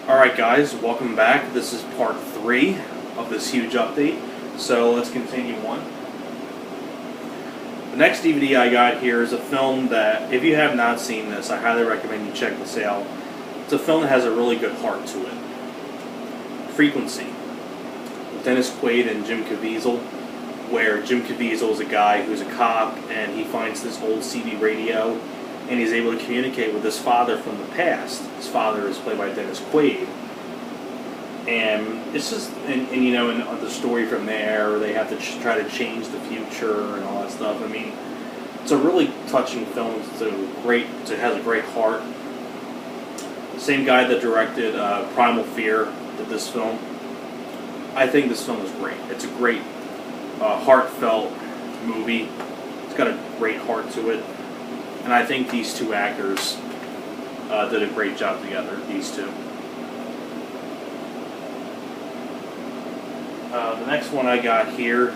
Alright guys, welcome back. This is part 3 of this huge update. So let's continue on. The next DVD I got here is a film that, if you have not seen this, I highly recommend you check this out. It's a film that has a really good heart to it. Frequency. With Dennis Quaid and Jim Caviezel, where Jim Caviezel is a guy who's a cop and he finds this old CB radio and he's able to communicate with his father from the past. His father is played by Dennis Quaid. And it's just, and you know, and the story from there, they have to try to change the future and all that stuff. I mean, it's a really touching film. It has a great heart. The same guy that directed Primal Fear did this film. I think this film is great. It's a great, heartfelt movie. It's got a great heart to it. And I think these two actors did a great job together, these two. The next one I got here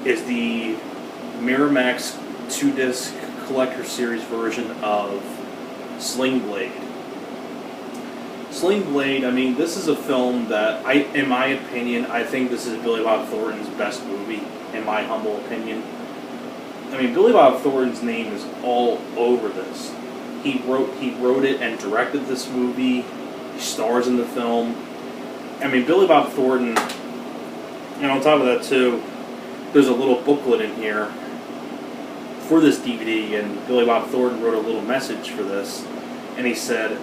is the Miramax 2-disc collector series version of Sling Blade. Sling Blade, I mean, this is a film that, in my opinion, I think this is Billy Bob Thornton's best movie, in my humble opinion. I mean, Billy Bob Thornton's name is all over this. He wrote it and directed this movie. He stars in the film. I mean, Billy Bob Thornton, and on top of that too, there's a little booklet in here for this DVD, and Billy Bob Thornton wrote a little message for this, and he said,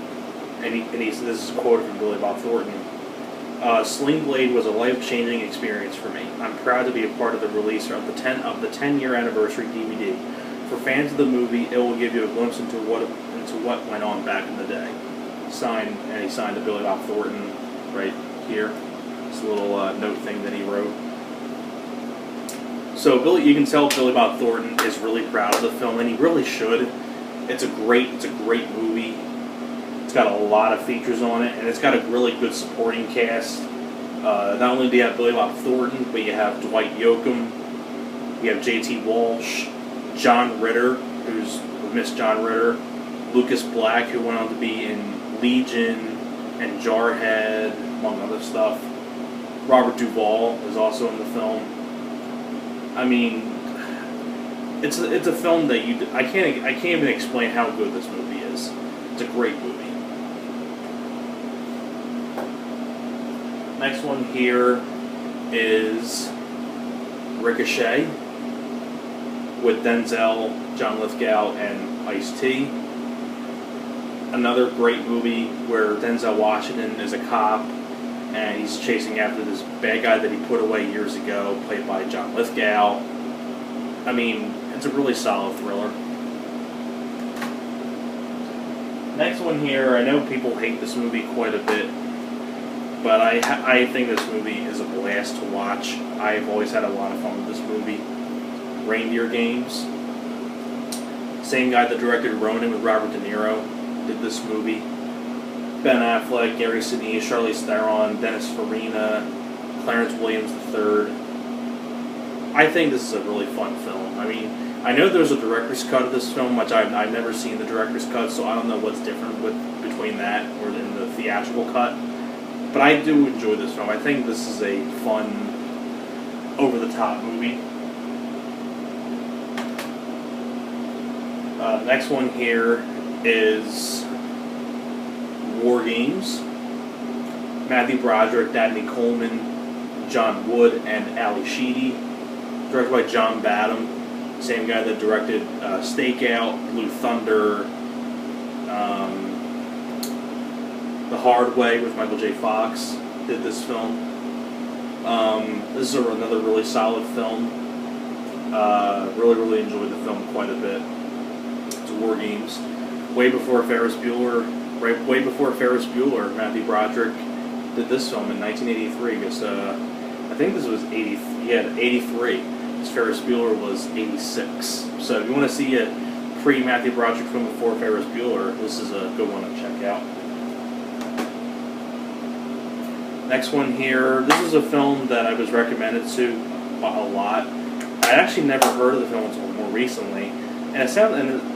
this is a quote from Billy Bob Thornton. Sling Blade was a life-changing experience for me. I'm proud to be a part of the release of the 10-year anniversary DVD. For fans of the movie, it will give you a glimpse into what went on back in the day. Signed, and he signed to Billy Bob Thornton right here. This little note thing that he wrote. So you can tell Billy Bob Thornton is really proud of the film, and he really should. It's a great movie. It's got a lot of features on it, and it's got a really good supporting cast. Not only do you have Billy Bob Thornton, but you have Dwight Yoakam, you have J.T. Walsh, John Ritter, who's Miss John Ritter, Lucas Black, who went on to be in Legion and Jarhead, among other stuff. Robert Duvall is also in the film. I mean, it's a film that I can't even explain how good this movie is. It's a great movie. Next one here is Ricochet with Denzel, John Lithgow, and Ice-T. Another great movie where Denzel Washington is a cop and he's chasing after this bad guy that he put away years ago, played by John Lithgow. I mean, it's a really solid thriller. Next one here, I know people hate this movie quite a bit, but I think this movie is a blast to watch. I've always had a lot of fun with this movie. Reindeer Games. Same guy that directed Ronin with Robert De Niro did this movie. Ben Affleck, Gary Sinise, Charlize Theron, Dennis Farina, Clarence Williams III. I think this is a really fun film. I mean, I know there's a director's cut of this film, which I've never seen the director's cut, so I don't know what's different between that or in the theatrical cut. But I do enjoy this film. I think this is a fun, over-the-top movie. Next one here is War Games. Matthew Broderick, Dabney Coleman, John Wood, and Ali Sheedy. Directed by John Badham, same guy that directed Stakeout, Blue Thunder, The Hard Way with Michael J. Fox did this film. This is another really solid film. Really enjoyed the film quite a bit. It's War Games. Way before Ferris Bueller, Matthew Broderick did this film in 1983. Because I think this was 83. Because Ferris Bueller was 86. So if you want to see a pre-Matthew Broderick film before Ferris Bueller, this is a good one to check out. Next one here, this is a film that I was recommended to a lot. I actually never heard of the film until more recently, and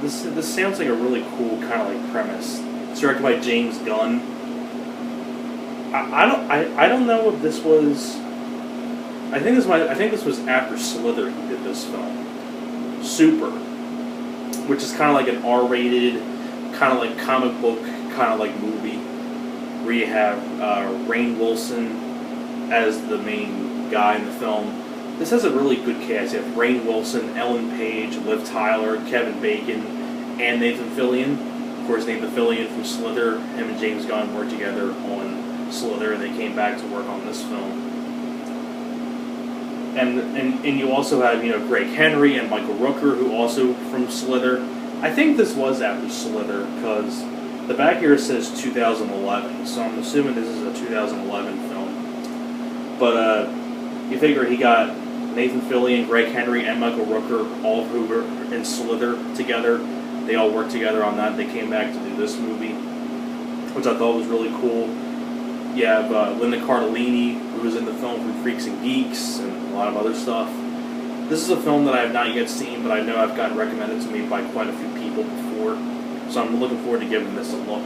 this sounds like a really cool kind of like premise. It's directed by James Gunn. I don't know if this was. I think this was after Slither he did this film, Super, which is kind of like an R-rated, kind of like comic book, kind of like movie, where you have Rainn Wilson as the main guy in the film. This has a really good cast. You have Rainn Wilson, Ellen Page, Liv Tyler, Kevin Bacon, and Nathan Fillion. Of course, Nathan Fillion from Slither. Him and James Gunn worked together on Slither, and they came back to work on this film. And you also have, you know, Greg Henry and Michael Rooker, who also from Slither. I think this was after Slither, because the back here says 2011, so I'm assuming this is a 2011 film. But you figure he got Nathan Fillion, Greg Henry, and Michael Rooker, all who were in Slither together. They all worked together on that. They came back to do this movie, which I thought was really cool. You have Linda Cardellini, who was in the film from Freaks and Geeks, and a lot of other stuff. This is a film that I have not yet seen, but I know I've gotten recommended to me by quite a few people before, so I'm looking forward to giving this a look.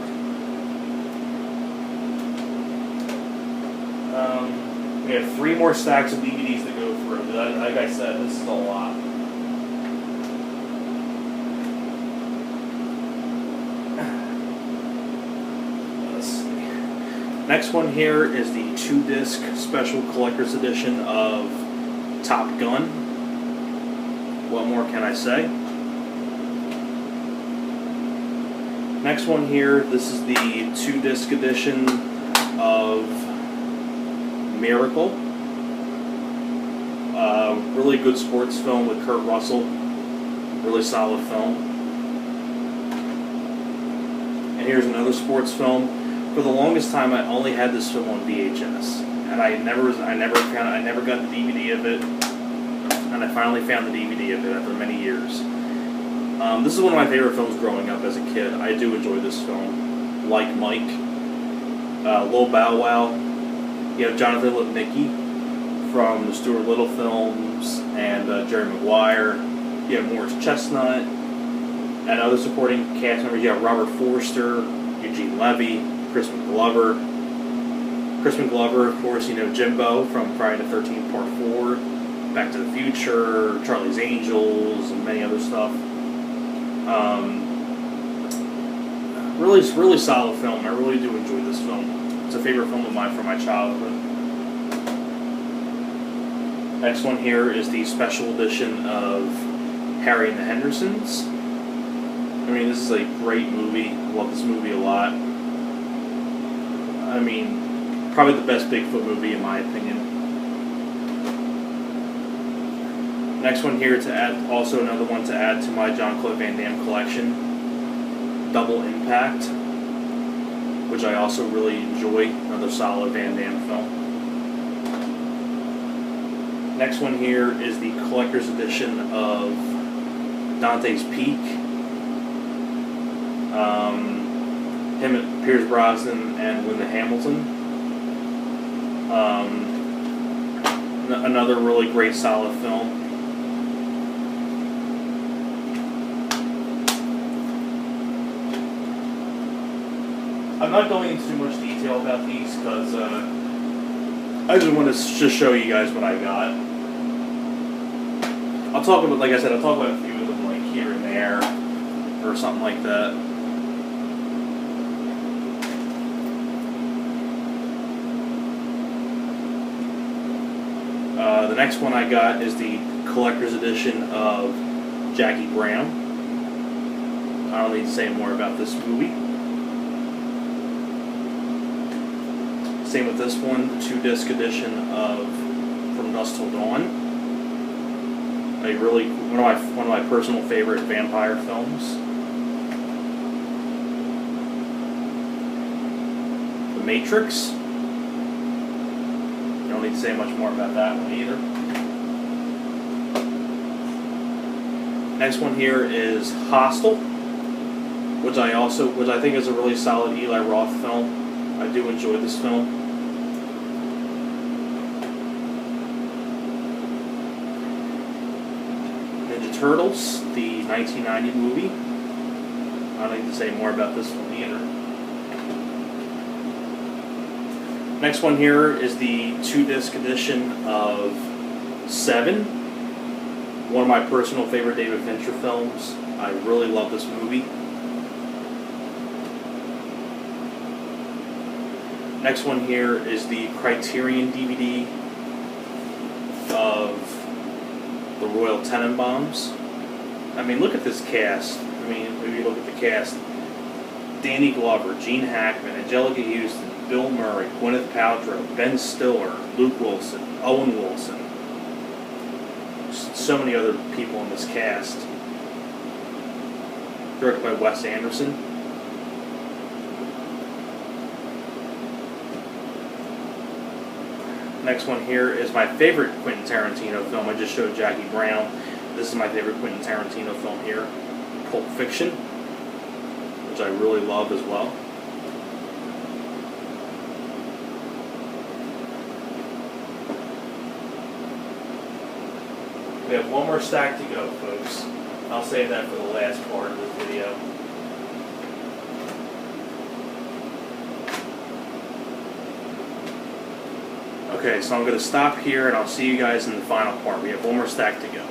We have 3 more stacks of DVDs to go through. Like I said, this is a lot. Let's see. Next one here is the 2-disc special collector's edition of Top Gun. What more can I say? Next one here, this is the 2-disc edition of Miracle. Really good sports film with Kurt Russell. Really solid film. And here's another sports film. For the longest time, I only had this film on VHS, and I never got the DVD of it. And I finally found the DVD of it after many years. This is one of my favorite films growing up as a kid. I do enjoy this film. Like Mike, Lil Bow Wow. You have Jonathan Lipnicki from the Stuart Little films and Jerry Maguire. You have Morris Chestnut and other supporting cast members. You have Robert Forster, Eugene Levy, Crispin Glover. Crispin Glover, of course, you know Jimbo from Friday the 13th Part 4, Back to the Future, Charlie's Angels, and many other stuff. Really solid film. I really do enjoy this film. It's a favorite film of mine from my childhood. Next one here is the special edition of Harry and the Hendersons. I mean, this is a great movie. I love this movie a lot. I mean, probably the best Bigfoot movie in my opinion. Next one here to add, also another one to add to my Jean-Claude Van Damme collection, Double Impact, which I also really enjoy. Another solid Van Damme film. Next one here is the collector's edition of Dante's Peak. Him and Pierce Brosnan and Linda Hamilton. Another really great solid film. I'm not going into too much detail about these because I just want to just show you guys what I got. I'll talk about, like I said, I'll talk about a few of them like here and there or something like that. The next one I got is the collector's edition of Jackie Brown. I don't need to say more about this movie. Same with this one, the 2-disc edition of From Dusk Till Dawn. One of my personal favorite vampire films. The Matrix. Don't need to say much more about that one either. Next one here is Hostel, which I think is a really solid Eli Roth film. I do enjoy this film. Ninja Turtles, the 1990 movie. I don't need to say more about this one either. Next one here is the 2-disc edition of Seven, one of my personal favorite David Fincher films. I really love this movie. Next one here is the Criterion DVD of the Royal Tenenbaums. I mean, look at this cast. I mean, if you look at the cast, Danny Glover, Gene Hackman, Angelica Houston, Bill Murray, Gwyneth Paltrow, Ben Stiller, Luke Wilson, Owen Wilson. So many other people in this cast. Directed by Wes Anderson. Next one here is my favorite Quentin Tarantino film. I just showed Jackie Brown. This is my favorite Quentin Tarantino film here, Pulp Fiction, which I really love as well. We have one more stack to go, folks. I'll save that for the last part of this video. Okay, so I'm going to stop here and I'll see you guys in the final part. We have one more stack to go.